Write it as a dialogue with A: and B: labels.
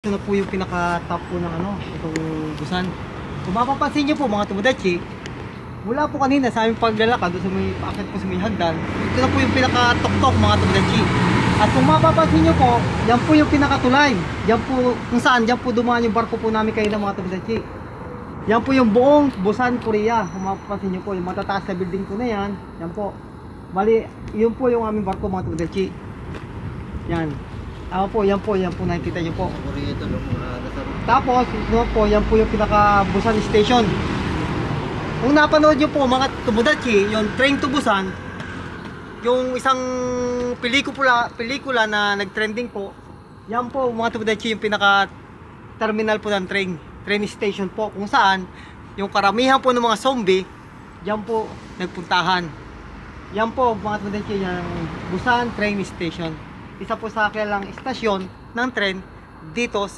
A: Ito na po yung pinaka-top po ng itong Busan. Kung mapapansin nyo po mga Tomodachi, mula po kanina sa aming paglalakad doon sa may paakit po sa may hagdan, ito na po yung pinaka-tuktok mga Tomodachi. At kung mapapansin nyo po, yan po yung pinakatulay. Yan po, kung saan, yan po dumaan yung barko po namin kayo ng mga Tomodachi. Yan po yung buong Busan, Korea. Kung mapapansin nyo po, yung matataas na building po na yan, yan po. Bali, yun po yung aming barko mga Tomodachi. Yan. Yan po nakikita nyo po. Tapos, yan po yung pinaka-Busan station. Kung napanood nyo po mga Tomodachi, yung Train to Busan, yung isang pelikula na nag-trending po, yan po mga Tomodachi yung pinaka-terminal po ng train station po, kung saan yung karamihan po ng mga zombie, yan po nagpuntahan. Yan po mga Tomodachi, yung Busan train station. Isa po sa kilalang istasyon ng tren dito sa